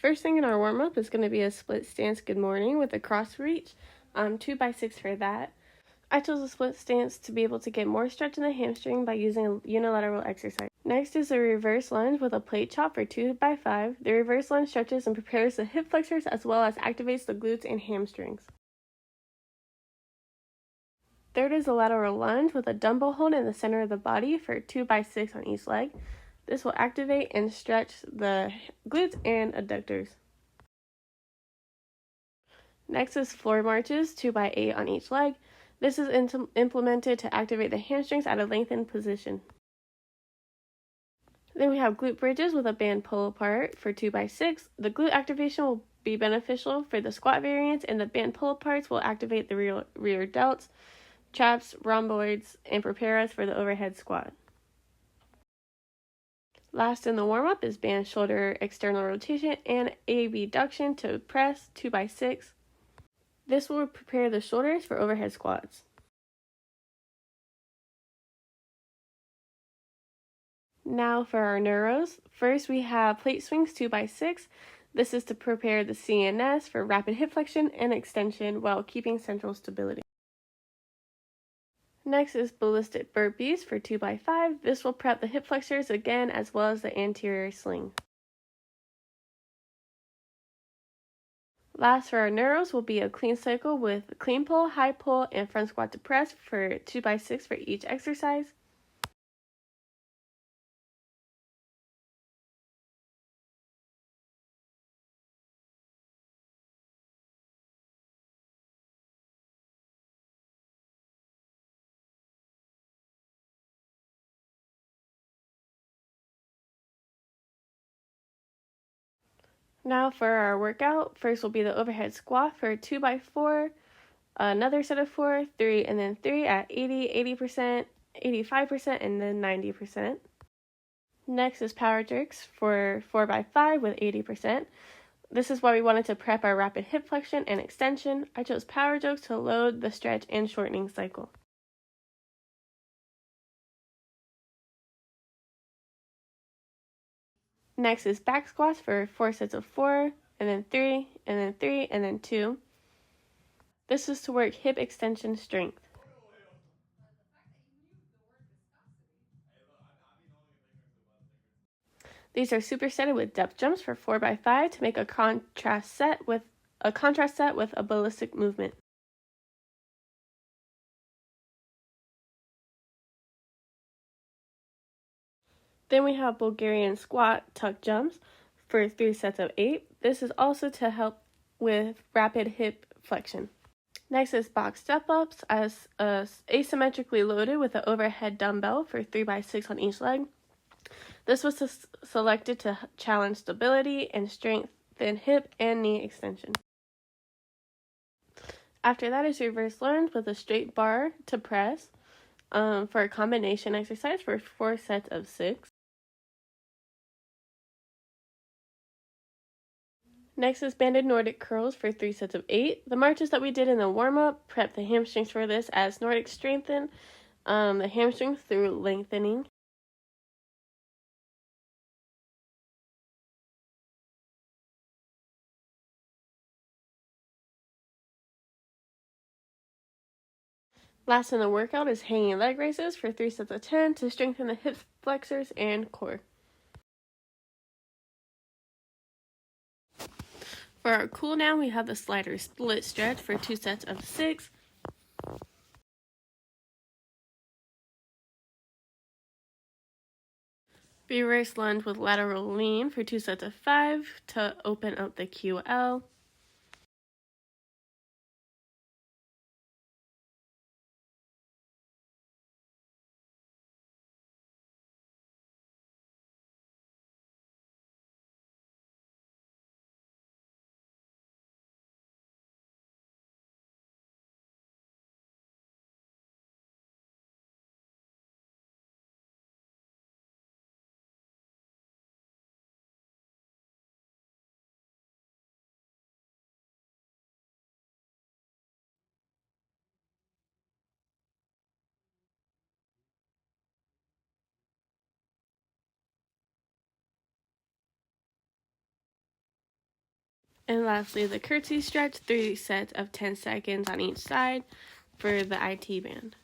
First thing in our warm-up is going to be a split stance good morning with a cross reach, 2x6 for that. I chose a split stance to be able to get more stretch in the hamstring by using a unilateral exercise. Next is a reverse lunge with a plate chop for 2x5. The reverse lunge stretches and prepares the hip flexors as well as activates the glutes and hamstrings. Third is a lateral lunge with a dumbbell hold in the center of the body for 2x6 on each leg. This will activate and stretch the glutes and adductors. Next is floor marches, 2x8 on each leg. This is implemented to activate the hamstrings at a lengthened position. Then we have glute bridges with a band pull apart for 2x6. The glute activation will be beneficial for the squat variants, and the band pull aparts will activate the rear delts, traps, rhomboids, and prepare us for the overhead squat. Last in the warm-up is band shoulder external rotation and abduction to press 2x6. This will prepare the shoulders for overhead squats. Now for our neuros. First we have plate swings 2x6. This is to prepare the CNS for rapid hip flexion and extension while keeping central stability. Next is ballistic burpees for 2x5. This will prep the hip flexors again as well as the anterior sling. Last for our neuros will be a clean cycle with clean pull, high pull, and front squat to press for 2x6 for each exercise. Now for our workout, first will be the overhead squat for 2x4, another set of 4, 3, and then 3 at 80%, 85%, and then 90%. Next is power jerks for 4x5 with 80%. This is why we wanted to prep our rapid hip flexion and extension. I chose power jerks to load the stretch and shortening cycle. Next is back squats for 4 sets of 4, and then 3, and then 3, and then 2. This is to work hip extension strength. These are superseded with depth jumps for 4x5 to make a contrast set with a ballistic movement. Then we have Bulgarian squat tuck jumps for 3 sets of 8. This is also to help with rapid hip flexion. Next is box step-ups as asymmetrically loaded with an overhead dumbbell for 3x6 on each leg. This was selected to challenge stability and strengthen hip and knee extension. After that is reverse lunge with a straight bar to press for a combination exercise for 4 sets of 6. Next is banded Nordic curls for 3 sets of 8. The marches that we did in the warm-up prep the hamstrings for this as Nordic strengthen the hamstrings through lengthening. Last in the workout is hanging leg raises for 3 sets of 10 to strengthen the hip flexors and core. For our cool down, we have the slider split stretch for 2 sets of 6. Reverse lunge with lateral lean for 2 sets of 5 to open up the QL. And lastly, the curtsy stretch, 3 sets of 10 seconds on each side for the IT band.